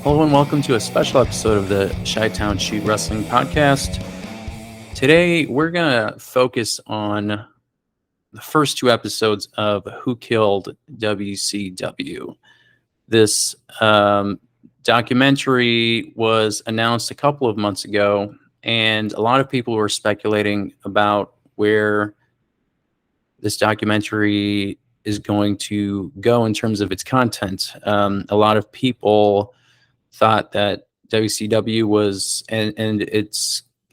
Hello and welcome to a special episode of the Chi-Town Shoot Wrestling Podcast. Today we're going to focus on the first two episodes of Who Killed WCW. This documentary was announced a couple of months ago, and a lot of people were speculating about where this documentary is going to go in terms of its content. A lot of people thought that WCW was and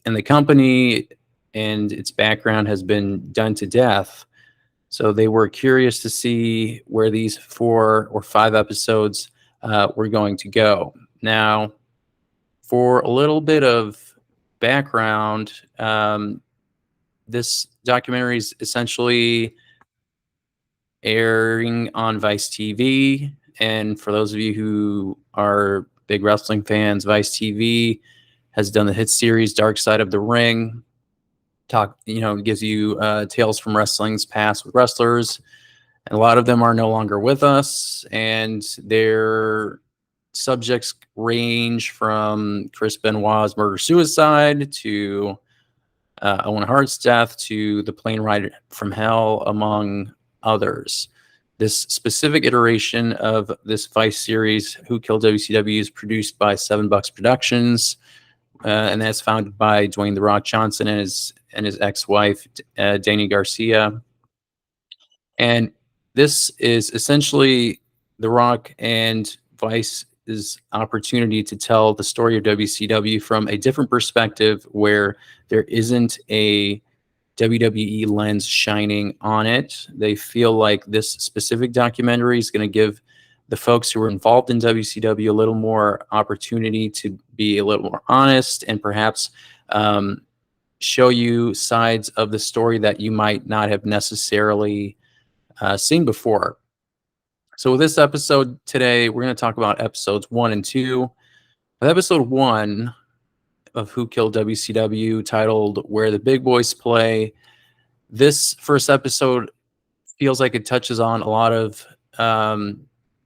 the company and its background has been done to death. So they were curious to see where these 4 or 5 episodes were going to go. Now, for a little bit of background, this documentary is essentially airing on Vice TV. And for those of you who are big wrestling fans, Vice TV has done the hit series Dark Side of the Ring. Gives you tales from wrestling's past with wrestlers. And a lot of them are no longer with us, and their subjects range from Chris Benoit's murder-suicide to Owen Hart's death to the plane ride from hell, among others. This specific iteration of this Vice series, Who Killed WCW, is produced by Seven Bucks Productions, and that's founded by Dwayne "The Rock" Johnson and his ex-wife, Dani Garcia. And this is essentially The Rock and Vice's opportunity to tell the story of WCW from a different perspective, where there isn't a WWE lens shining on it. They feel like this specific documentary is going to give the folks who are involved in WCW a little more opportunity to be a little more honest and perhaps show you sides of the story that you might not have necessarily seen before. So with this episode today, we're going to talk about episodes 1 and 2. With episode 1 of Who Killed WCW, titled Where the Big Boys Play, this first episode feels like it touches on a lot of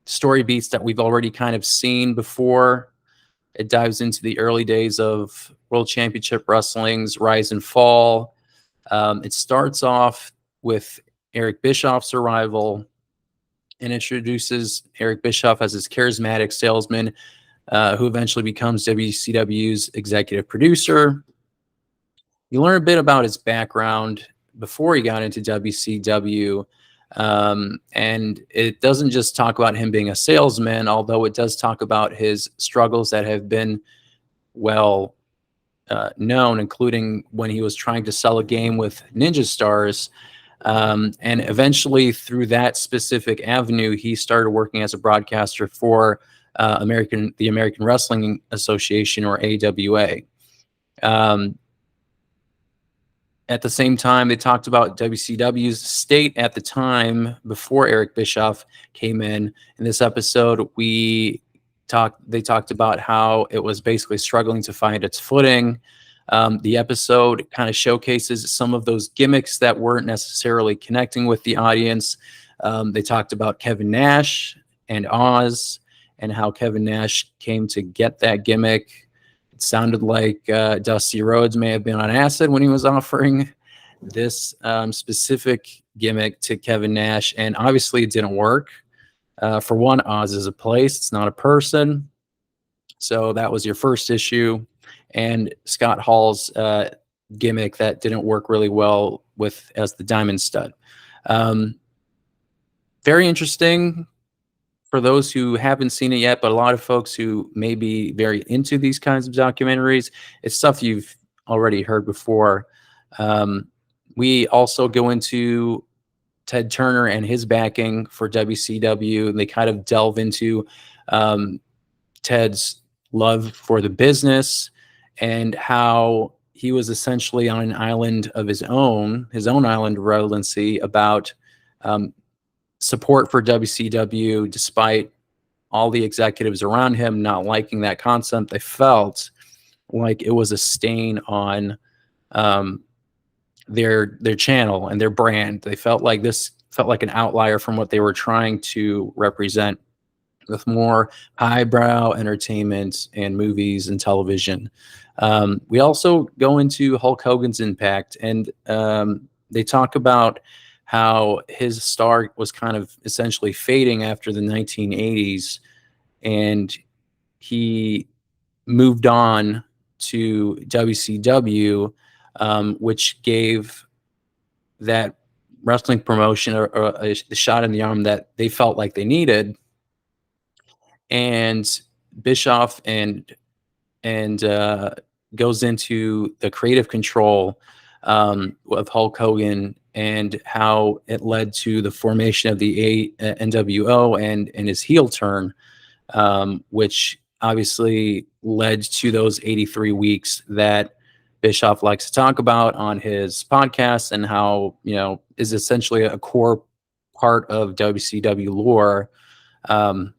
story beats that we've already kind of seen before. It dives into the early days of World Championship Wrestling's rise and fall. It starts off with Eric Bischoff's arrival and introduces Eric Bischoff as his charismatic salesman, who eventually becomes WCW's executive producer. You learn a bit about his background before he got into WCW, and it doesn't just talk about him being a salesman, although it does talk about his struggles that have been well known, including when he was trying to sell a game with Ninja Stars. And eventually, through that specific avenue, he started working as a broadcaster for the American Wrestling Association, or AWA. At the same time, they talked about WCW's state at the time before Eric Bischoff came in. In this episode, they talked about how it was basically struggling to find its footing. The episode kind of showcases some of those gimmicks that weren't necessarily connecting with the audience. They talked about Kevin Nash and Oz, and how Kevin Nash came to get that gimmick. It sounded like Dusty Rhodes may have been on acid when he was offering this specific gimmick to Kevin Nash, and obviously it didn't work. For one, Oz is a place, it's not a person. So that was your first issue. And Scott Hall's gimmick that didn't work really well as the Diamond Stud. Very interesting for those who haven't seen it yet, but a lot of folks who may be very into these kinds of documentaries, it's stuff you've already heard before. We also go into Ted Turner and his backing for WCW, and they kind of delve into Ted's love for the business and how he was essentially on an island of his own island of relevancy about support for WCW, despite all the executives around him not liking that concept. They felt like it was a stain on their channel and their brand. They felt like this felt like an outlier from what they were trying to represent. with more highbrow entertainment and movies and television. We also go into Hulk Hogan's impact, and they talk about how his star was kind of essentially fading after the 1980s, and he moved on to WCW, which gave that wrestling promotion a shot in the arm that they felt like they needed. And Bischoff and goes into the creative control of Hulk Hogan and how it led to the formation of the NWO and his heel turn, which obviously led to those 83 weeks that Bischoff likes to talk about on his podcast, and how, is essentially a core part of WCW lore, and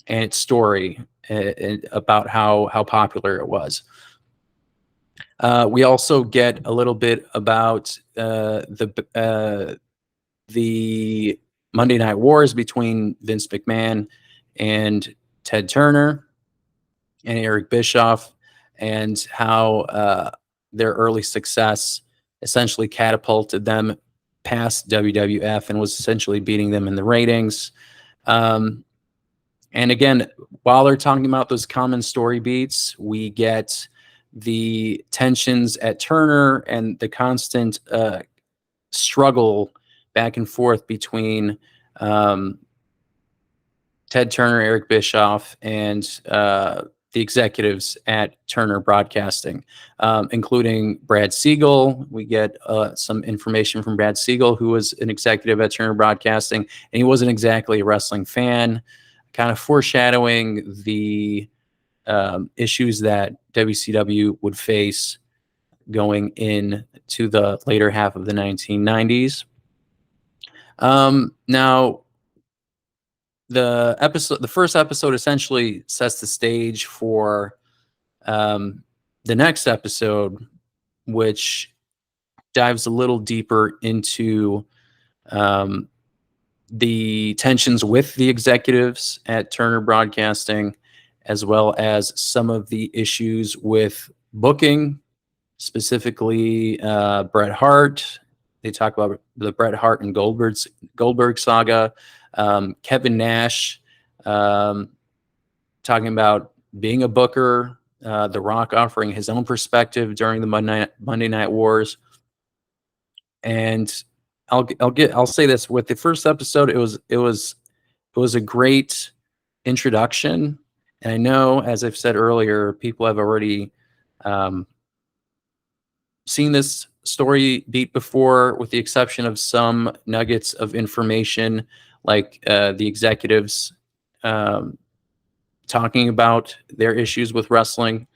its story, about how popular it was. We also get a little bit about the Monday Night Wars between Vince McMahon and Ted Turner and Eric Bischoff, and how their early success essentially catapulted them past WWF and was essentially beating them in the ratings. And again, while they're talking about those common story beats, we get the tensions at Turner and the constant struggle back and forth between Ted Turner, Eric Bischoff, and the executives at Turner Broadcasting, including Brad Siegel. We get some information from Brad Siegel, who was an executive at Turner Broadcasting, and he wasn't exactly a wrestling fan, kind of foreshadowing the issues that WCW would face going into the later half of the 1990s. Now, the first episode essentially sets the stage for the next episode, which dives a little deeper into the tensions with the executives at Turner Broadcasting, as well as some of the issues with booking, specifically Bret Hart. They talk about the Bret Hart and Goldberg saga. Kevin Nash, talking about being a booker. The Rock offering his own perspective during the Monday Night Wars. And I'll say this: with the first episode, it was a great introduction. And I know, as I've said earlier, people have already seen this story beat before, with the exception of some nuggets of information, like the executives talking about their issues with wrestling.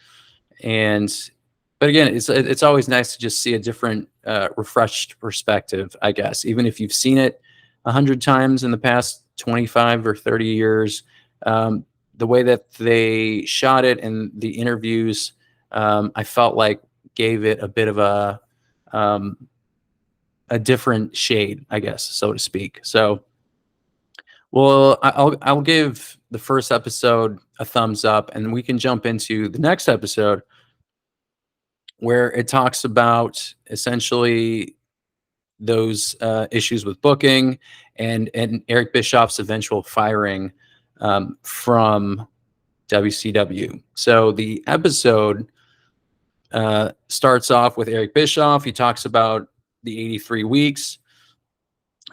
But again, it's always nice to just see a different, refreshed perspective, I guess. Even if you've seen it 100 times in the past 25 or 30 years, the way that they shot it and the interviews, I felt like gave it a bit of a different shade, I guess, so to speak. So, well, I'll give the first episode a thumbs up, and we can jump into the next episode, where it talks about essentially those issues with booking and Eric Bischoff's eventual firing from WCW. So the episode starts off with Eric Bischoff. He talks about the 83 weeks,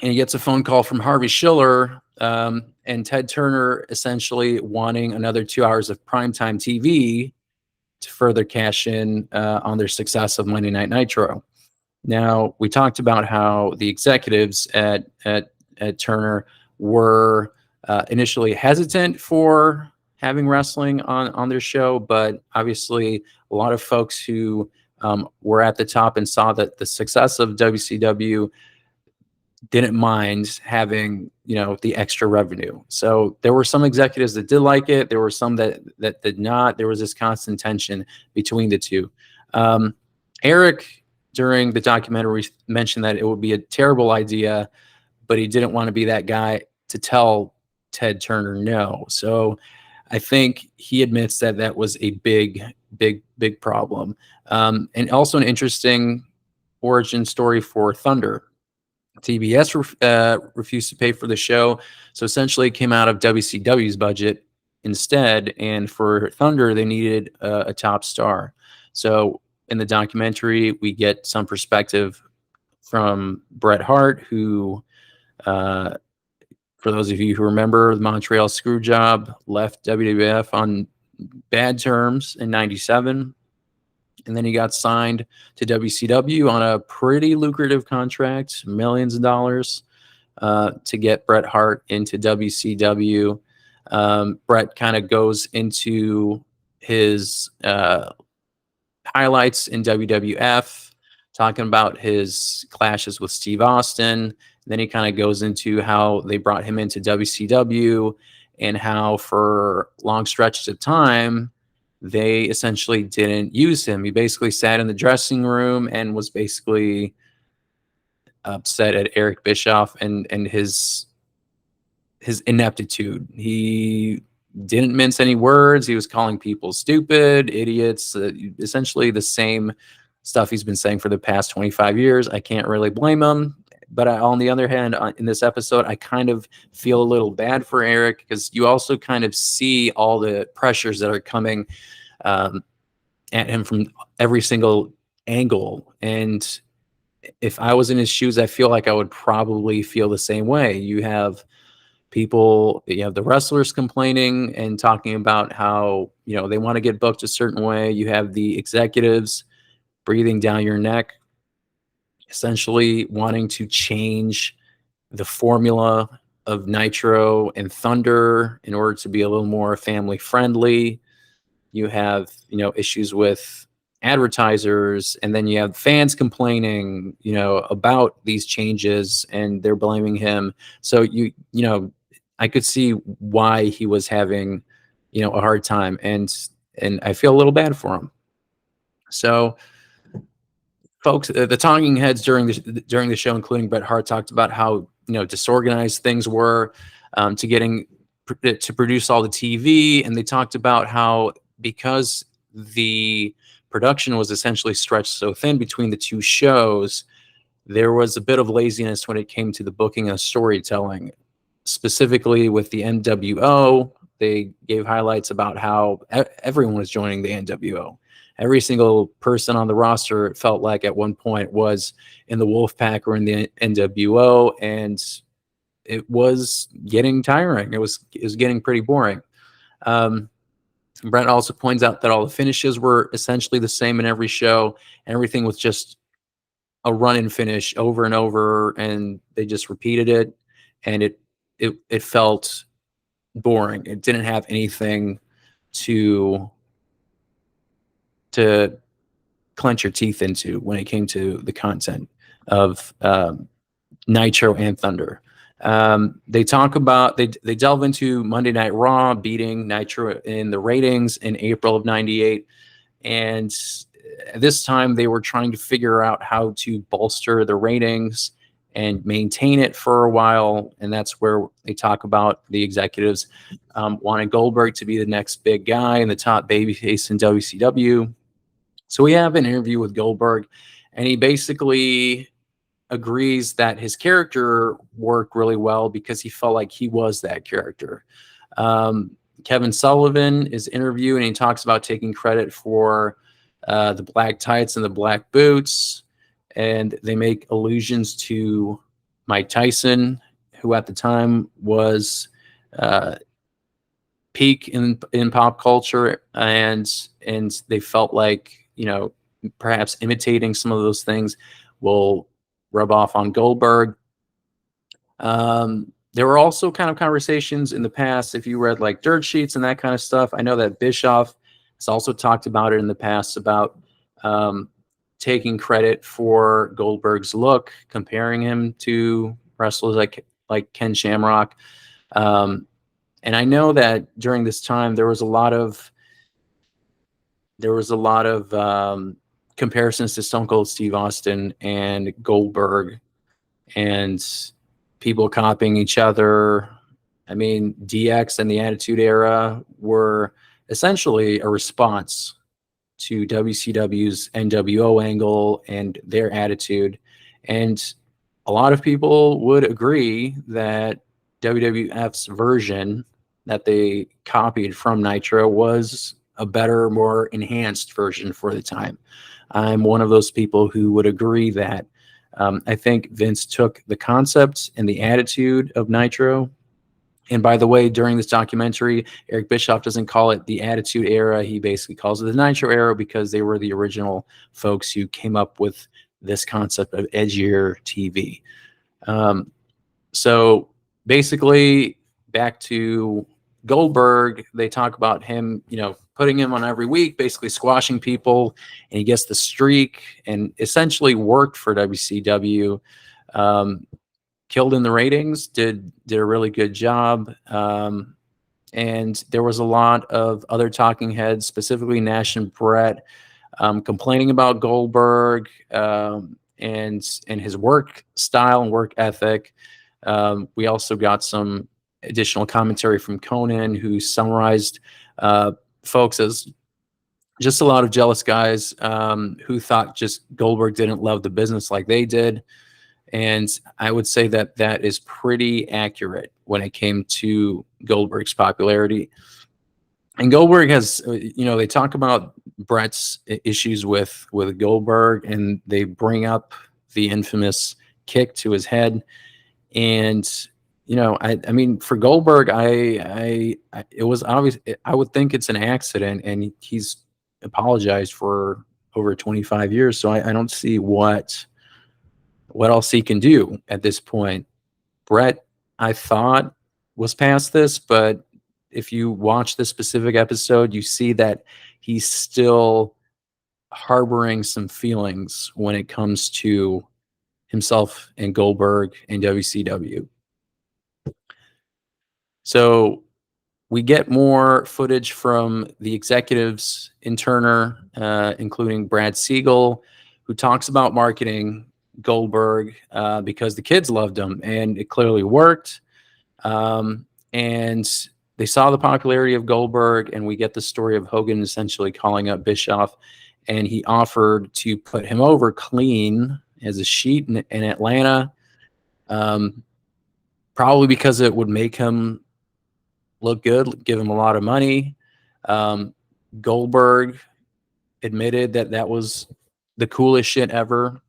and he gets a phone call from Harvey Schiller and Ted Turner, essentially wanting another 2 hours of primetime TV to further cash in on their success of Monday Night Nitro. Now, we talked about how the executives at Turner were initially hesitant for having wrestling on their show, but obviously a lot of folks who were at the top and saw that the success of WCW didn't mind having, the extra revenue. So there were some executives that did like it. There were some that did not. There was this constant tension between the two. Eric, during the documentary, mentioned that it would be a terrible idea, but he didn't want to be that guy to tell Ted Turner no. So I think he admits that that was a big problem. And also an interesting origin story for Thunder. TBS refused to pay for the show, so essentially it came out of WCW's budget instead. And for Thunder, they needed a top star. So in the documentary, we get some perspective from Bret Hart, who, for those of you who remember, the Montreal Screwjob left WWF on bad terms in '97. And then he got signed to WCW on a pretty lucrative contract, millions of dollars, to get Bret Hart into WCW. Bret kind of goes into his highlights in WWF, talking about his clashes with Steve Austin. Then he kind of goes into how they brought him into WCW and how for long stretches of time, they essentially didn't use him. He basically sat in the dressing room and was basically upset at Eric Bischoff and his ineptitude. He didn't mince any words. He was calling people stupid, idiots, essentially the same stuff he's been saying for the past 25 years. I can't really blame him. But on the other hand, in this episode, I kind of feel a little bad for Eric, because you also kind of see all the pressures that are coming at him from every single angle. And if I was in his shoes, I feel like I would probably feel the same way. You have people, you have the wrestlers complaining and talking about how, they want to get booked a certain way. You have the executives breathing down your neck, essentially wanting to change the formula of Nitro and Thunder in order to be a little more family friendly. You have, issues with advertisers, and then you have fans complaining, about these changes, and they're blaming him. So I could see why he was having, a hard time, and I feel a little bad for him. So folks, the talking heads during the show, including Bret Hart, talked about how disorganized things were to produce all the TV, and they talked about how, because the production was essentially stretched so thin between the two shows, there was a bit of laziness when it came to the booking and storytelling. Specifically with the NWO, they gave highlights about how everyone was joining the NWO. Every single person on the roster, it felt like at one point, was in the Wolfpack or in the NWO, and it was getting tiring. It was getting pretty boring. Brett also points out that all the finishes were essentially the same in every show, and everything was just a run and finish over and over, and they just repeated it, and it felt boring. It didn't have anything to clench your teeth into when it came to the content of Nitro and Thunder. They talk about, they delve into Monday Night Raw beating Nitro in the ratings in April of '98. And this time they were trying to figure out how to bolster the ratings and maintain it for a while. And that's where they talk about the executives wanting Goldberg to be the next big guy and the top babyface in WCW. So we have an interview with Goldberg, and he basically agrees that his character worked really well because he felt like he was that character. Kevin Sullivan is interviewed, and he talks about taking credit for the black tights and the black boots, and they make allusions to Mike Tyson, who at the time was peak in pop culture, and they felt like, perhaps imitating some of those things will rub off on Goldberg. There were also kind of conversations in the past, if you read like dirt sheets and that kind of stuff. I know that Bischoff has also talked about it in the past, about taking credit for Goldberg's look, comparing him to wrestlers like Ken Shamrock. And I know that during this time there was a lot of comparisons to Stone Cold Steve Austin and Goldberg, and people copying each other. I mean, DX and the Attitude Era were essentially a response to WCW's NWO angle and their attitude. And a lot of people would agree that WWF's version that they copied from Nitro was a better, more enhanced version for the time. I'm one of those people who would agree that. I think Vince took the concept and the attitude of Nitro. And by the way, during this documentary, Eric Bischoff doesn't call it the Attitude Era. He basically calls it the Nitro Era because they were the original folks who came up with this concept of edgier TV. So basically, back to Goldberg, they talk about him, putting him on every week, basically squashing people, and he gets the streak and essentially worked for WCW. Killed in the ratings, did a really good job. And there was a lot of other talking heads, specifically Nash and Bret, complaining about Goldberg and his work style and work ethic. We also got some additional commentary from Conan, who summarized folks as just a lot of jealous guys who thought just Goldberg didn't love the business like they did. And I would say that that is pretty accurate when it came to Goldberg's popularity. And Goldberg has, they talk about Bret's issues with Goldberg, and they bring up the infamous kick to his head. And, I mean, for Goldberg, it was obvious. I would think it's an accident, and he's apologized for over 25 years. So I don't see what else he can do at this point. Bret, I thought, was past this, but if you watch this specific episode, you see that he's still harboring some feelings when it comes to himself and Goldberg and WCW. So we get more footage from the executives in Turner, including Brad Siegel, who talks about marketing Goldberg because the kids loved him, and it clearly worked. And they saw the popularity of Goldberg, and we get the story of Hogan essentially calling up Bischoff, and he offered to put him over clean as a sheet in Atlanta, probably because it would make him look good, give him a lot of money. Goldberg admitted that was the coolest shit ever.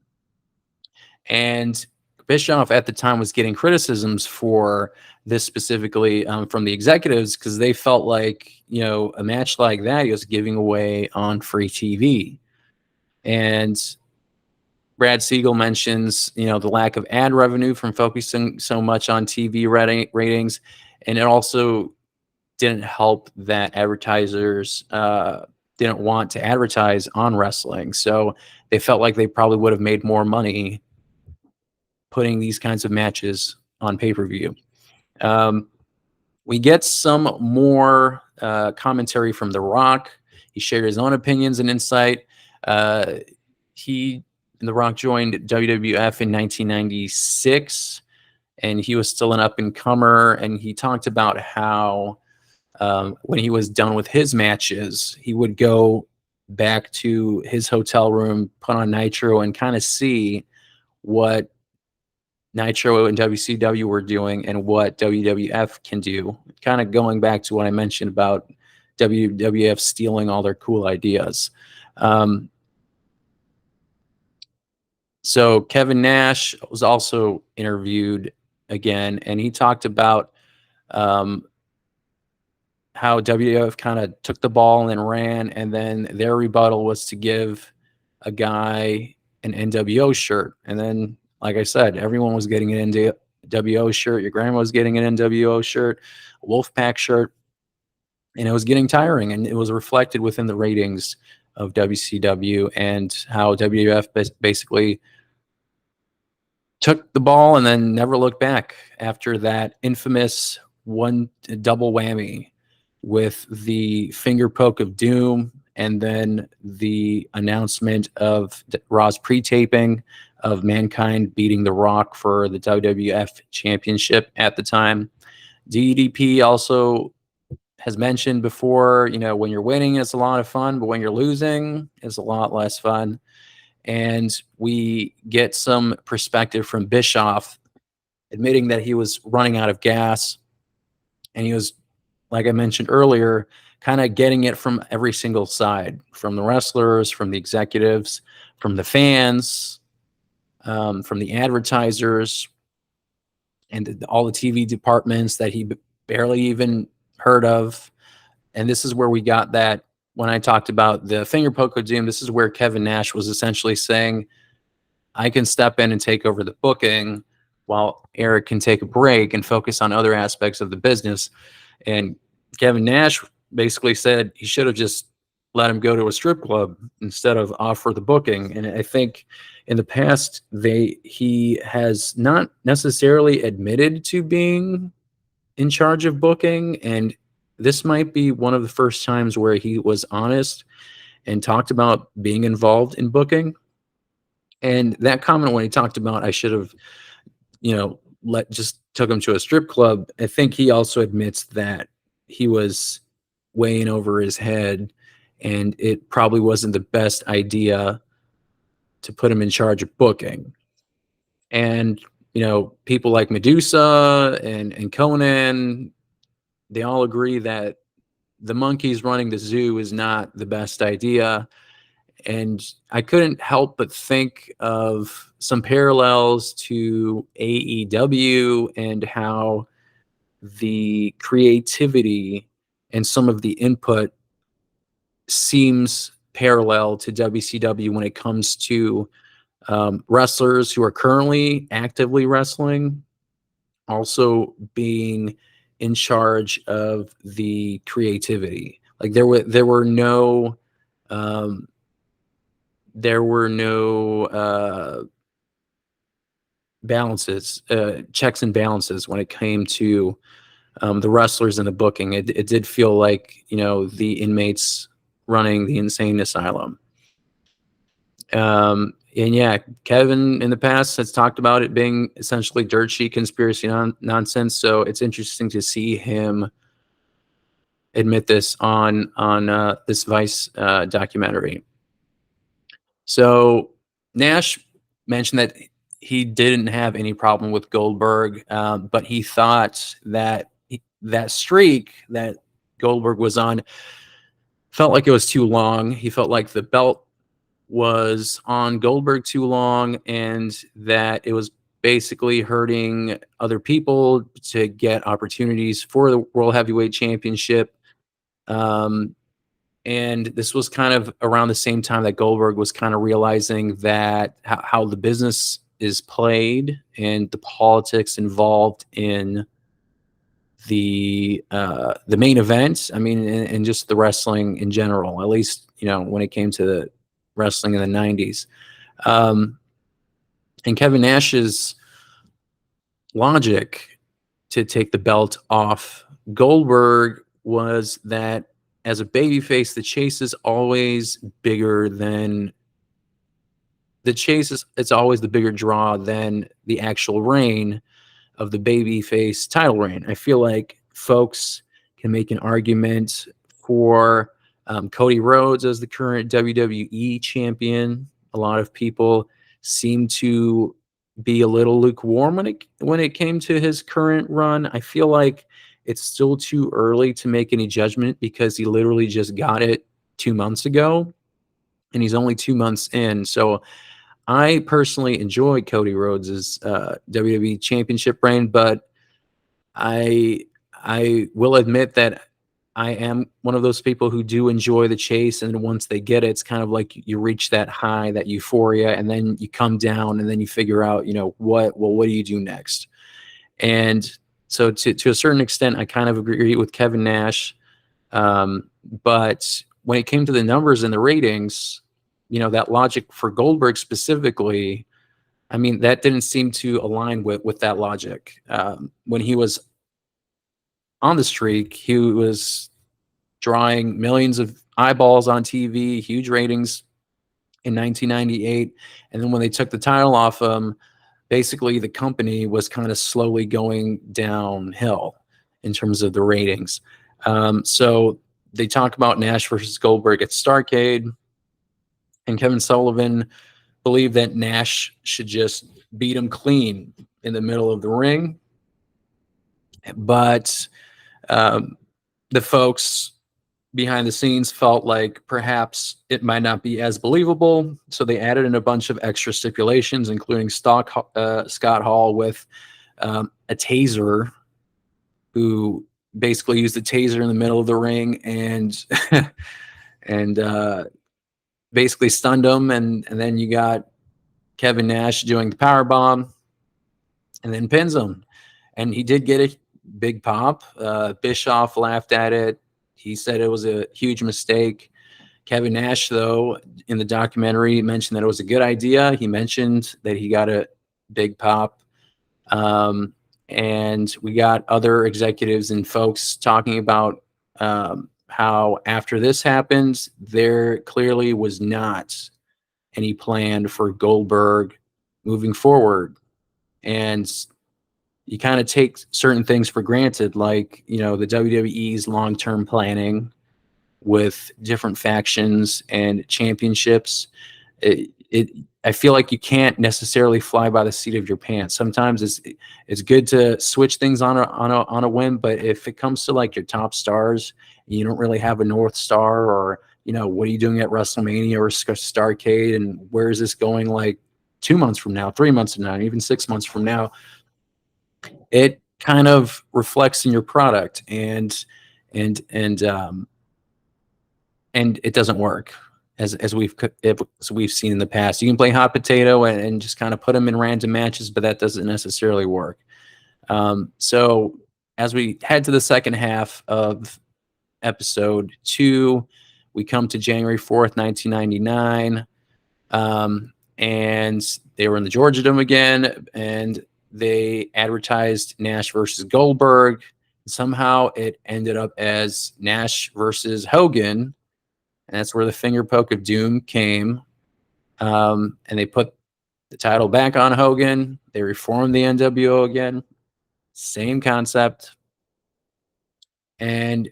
And Bischoff at the time was getting criticisms for this specifically from the executives because they felt like, a match like that he was giving away on free TV. And Brad Siegel mentions, the lack of ad revenue from focusing so much on TV ratings. And it also didn't help that advertisers didn't want to advertise on wrestling. So they felt like they probably would have made more money putting these kinds of matches on pay-per-view. We get some more commentary from The Rock. He shared his own opinions and insight. The Rock joined WWF in 1996, and he was still an up-and-comer, and he talked about how when he was done with his matches, he would go back to his hotel room, put on Nitro, and kind of see what Nitro and WCW were doing and what WWF can do. Kind of going back to what I mentioned about WWF stealing all their cool ideas. So Kevin Nash was also interviewed again, and he talked about how WWF kind of took the ball and then ran, and then their rebuttal was to give a guy an NWO shirt. And then, like I said, everyone was getting an NWO shirt. Your grandma was getting an NWO shirt, a Wolfpack shirt, and it was getting tiring, and it was reflected within the ratings of WCW and how WWF basically took the ball and then never looked back after that infamous one double whammy with the Fingerpoke of Doom and then the announcement of Raw's pre-taping of Mankind beating The Rock for the WWF Championship at the time. DDP also has mentioned before, when you're winning, it's a lot of fun, but when you're losing, it's a lot less fun. And we get some perspective from Bischoff admitting that he was running out of gas. And he was, like I mentioned earlier, kind of getting it from every single side, from the wrestlers, from the executives, from the fans, from the advertisers, and all the TV departments that he barely even heard of. And this is where we got that when I talked about the Fingerpoke of Doom. This is where Kevin Nash was essentially saying, I can step in and take over the booking while Eric can take a break and focus on other aspects of the business. And Kevin Nash basically said he should have just let him go to a strip club instead of offer the booking. And I think in the past, he has not necessarily admitted to being in charge of booking. And this might be one of the first times where he was honest and talked about being involved in booking. And that comment when he talked about I should have, took him to a strip club, I think he also admits that he was way in over his head, and it probably wasn't the best idea to put him in charge of booking. And, people like Medusa and Conan, they all agree that the monkeys running the zoo is not the best idea. And I couldn't help but think of some parallels to AEW and how the creativity and some of the input seems parallel to WCW when it comes to wrestlers who are currently actively wrestling, also being in charge of the creativity. Like there were no balances, checks and balances when it came to the wrestlers and the booking. It did feel like, the inmates running the insane asylum. And yeah, Kevin in the past has talked about it being essentially dirt sheet conspiracy nonsense. So it's interesting to see him admit this on this Vice documentary. So Nash mentioned that he didn't have any problem with Goldberg, but he thought that that streak that Goldberg was on felt like it was too long. He felt like the belt was on Goldberg too long, and that it was basically hurting other people to get opportunities for the World Heavyweight Championship. And this was kind of around the same time that Goldberg was kind of realizing that how the business is played and the politics involved in the main event. I mean, and just the wrestling in general, at least, when it came to the wrestling in the 90s. And Kevin Nash's logic to take the belt off Goldberg was that as a babyface, the chase is always bigger than it's always the bigger draw than the actual reign of the babyface title reign. I feel like folks can make an argument for Cody Rhodes as the current WWE champion. A lot of people seem to be a little lukewarm when it came to his current run. I feel like it's still too early to make any judgment because he literally just got it 2 months ago, and he's only 2 months in. So I personally enjoy Cody Rhodes' WWE Championship reign, but I will admit that I am one of those people who do enjoy the chase, and once they get it, it's kind of like you reach that high, that euphoria, and then you come down, and then you figure out, what do you do next? And so to a certain extent, I kind of agree with Kevin Nash. But when it came to the numbers and the ratings, that logic for Goldberg specifically, I mean, that didn't seem to align with that logic. When he was on the streak, he was drawing millions of eyeballs on TV, huge ratings in 1998. And then when they took the title off him, basically the company was kind of slowly going downhill. in terms of the ratings. So they talk about Nash versus Goldberg at Starrcade, and Kevin Sullivan believed that Nash should just beat him clean in the middle of the ring. But the folks behind the scenes felt like perhaps it might not be as believable. So they added in a bunch of extra stipulations, including Scott Hall with a taser, who basically used the taser in the middle of the ring and and basically stunned him. And then you got Kevin Nash doing the power bomb and then pins him. And he did get a big pop. Bischoff laughed at it. He said it was a huge mistake. Kevin Nash, though, in the documentary, mentioned that it was a good idea. He mentioned that he got a big pop. And we got other executives and folks talking about how after this happened, there clearly was not any plan for Goldberg moving forward. And you kind of take certain things for granted, like, the WWE's long-term planning with different factions and championships. I feel like you can't necessarily fly by the seat of your pants. Sometimes it's good to switch things on a whim, but if it comes to like your top stars, you don't really have a North Star, or what are you doing at WrestleMania or Starrcade, and where is this going like 2 months from now, 3 months from now, even 6 months from now? It kind of reflects in your product, and it doesn't work as we've seen in the past. You can play hot potato and just kind of put them in random matches, but that doesn't necessarily work. So as we head to the second half of episode 2, we come to January 4th, 1999, and they were in the Georgia Dome again, and they advertised Nash versus Goldberg. Somehow it ended up as Nash versus Hogan, and that's where the Fingerpoke of Doom came. And they put the title back on Hogan. They reformed the NWO again. Same concept. And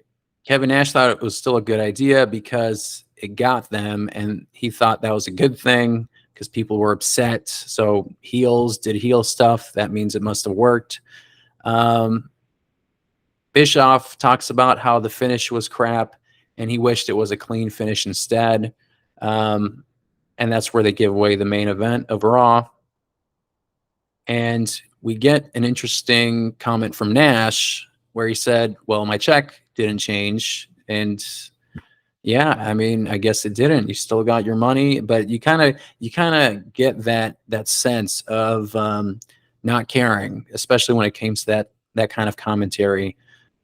Kevin Nash thought it was still a good idea because it got them, and he thought that was a good thing because people were upset. So heels did heel stuff. That means it must have worked. Bischoff talks about how the finish was crap, and he wished it was a clean finish instead. And that's where they give away the main event of Raw. And we get an interesting comment from Nash where he said, well, my check didn't change. And yeah, I mean, I guess it didn't. You still got your money, but you kind of get that sense of not caring, especially when it came to that kind of commentary.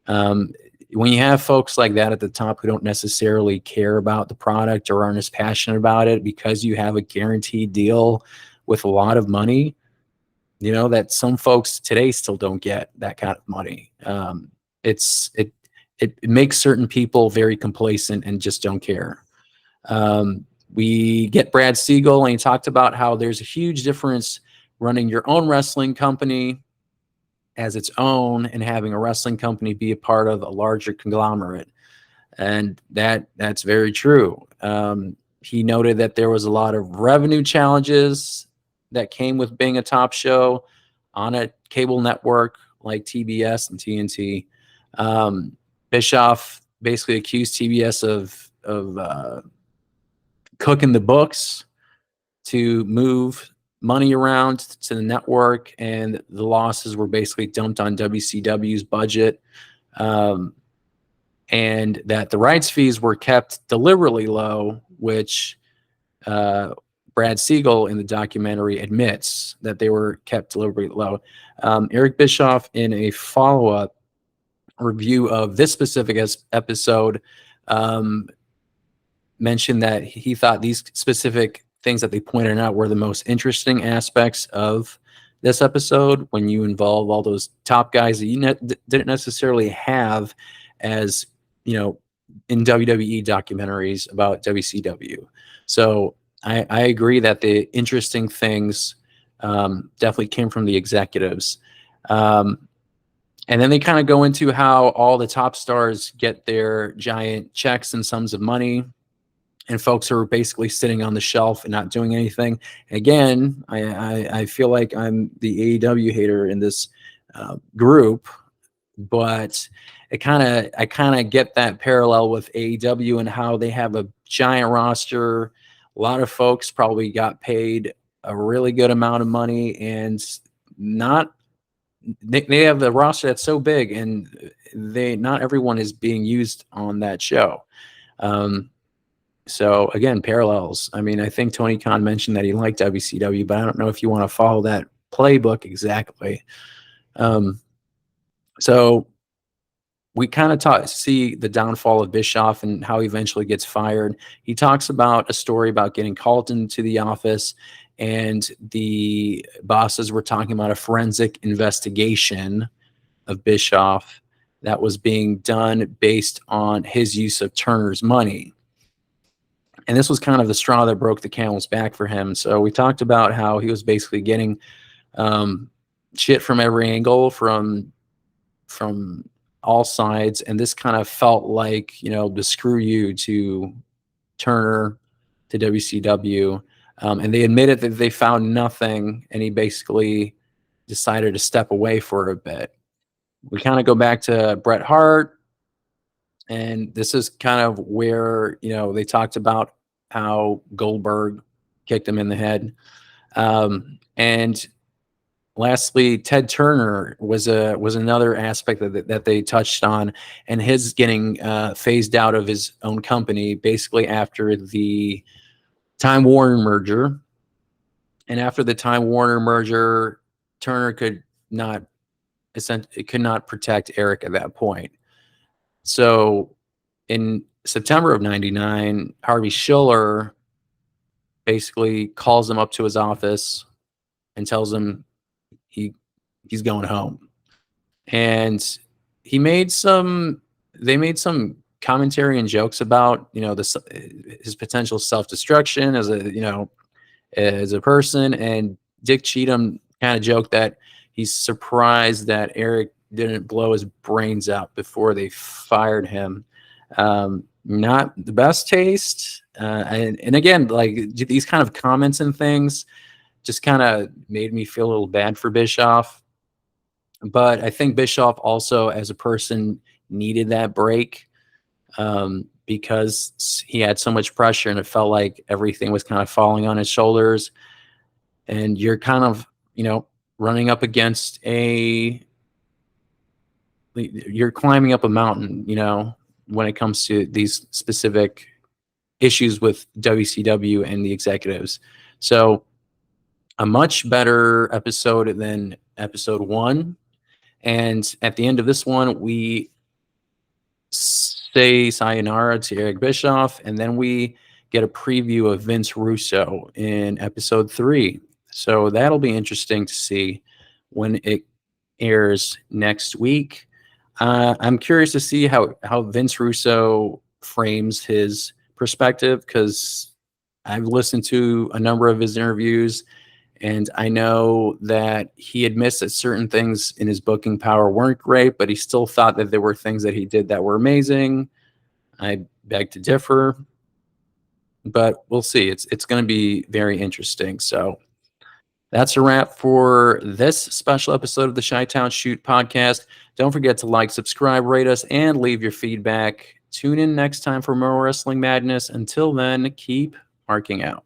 When you have folks like that at the top who don't necessarily care about the product or aren't as passionate about it because you have a guaranteed deal with a lot of money, that some folks today still don't get that kind of money. It makes certain people very complacent and just don't care. We get Brad Siegel, and he talked about how there's a huge difference running your own wrestling company as its own and having a wrestling company be a part of a larger conglomerate. And that's very true. He noted that there was a lot of revenue challenges that came with being a top show on a cable network like TBS and TNT. Bischoff basically accused TBS of cooking the books to move money around to the network, and the losses were basically dumped on WCW's budget, and that the rights fees were kept deliberately low, which Brad Siegel in the documentary admits that they were kept deliberately low. Eric Bischoff, in a follow-up review of this specific episode, mentioned that he thought these specific things that they pointed out were the most interesting aspects of this episode, when you involve all those top guys that you didn't necessarily have as, in WWE documentaries about WCW. So I agree that the interesting things definitely came from the executives. And then they kind of go into how all the top stars get their giant checks and sums of money, and folks are basically sitting on the shelf and not doing anything. Again, I feel like I'm the AEW hater in this group, but I kind of get that parallel with AEW and how they have a giant roster. A lot of folks probably got paid a really good amount of money, and not they have the roster that's so big, and not everyone is being used on that show. So again, parallels. I mean, I think Tony Khan mentioned that he liked WCW, but I don't know if you want to follow that playbook exactly. So we kind of see the downfall of Bischoff and how he eventually gets fired. He talks about a story about getting called into the office, and the bosses were talking about a forensic investigation of Bischoff that was being done based on his use of Turner's money. And this was kind of the straw that broke the camel's back for him. So we talked about how he was basically getting shit from every angle, from all sides, and this kind of felt like, the screw you to Turner, to WCW, and they admitted that they found nothing, and he basically decided to step away for a bit. We kind of go back to Bret Hart, and this is kind of where they talked about how Goldberg kicked him in the head, and lastly, Ted Turner was another aspect that they touched on, and his getting phased out of his own company basically after the Time Warner merger. And after the Time Warner merger, Turner could not protect Eric at that point. So in September of '99, Harvey Schiller basically calls him up to his office and tells him he's going home. And they made some commentary and jokes about his potential self-destruction as a person. And Dick Cheatham kind of joked that he's surprised that Eric didn't blow his brains out before they fired him. Not the best taste, and again, like, these kind of comments and things just kind of made me feel a little bad for Bischoff. But I think Bischoff also, as a person, needed that break, because he had so much pressure, and it felt like everything was kind of falling on his shoulders. And you're kind of, running up against you're climbing up a mountain, when it comes to these specific issues with WCW and the executives. So a much better episode than episode 1. And at the end of this one, we say sayonara to Eric Bischoff, and then we get a preview of Vince Russo in episode 3. So that'll be interesting to see when it airs next week. I'm curious to see how Vince Russo frames his perspective, because I've listened to a number of his interviews, and I know that he admits that certain things in his booking power weren't great, but he still thought that there were things that he did that were amazing. I beg to differ, but we'll see. It's going to be very interesting. So that's a wrap for this special episode of the Chi-Town Shoot podcast. Don't forget to like, subscribe, rate us, and leave your feedback. Tune in next time for more Wrestling Madness. Until then, keep marking out.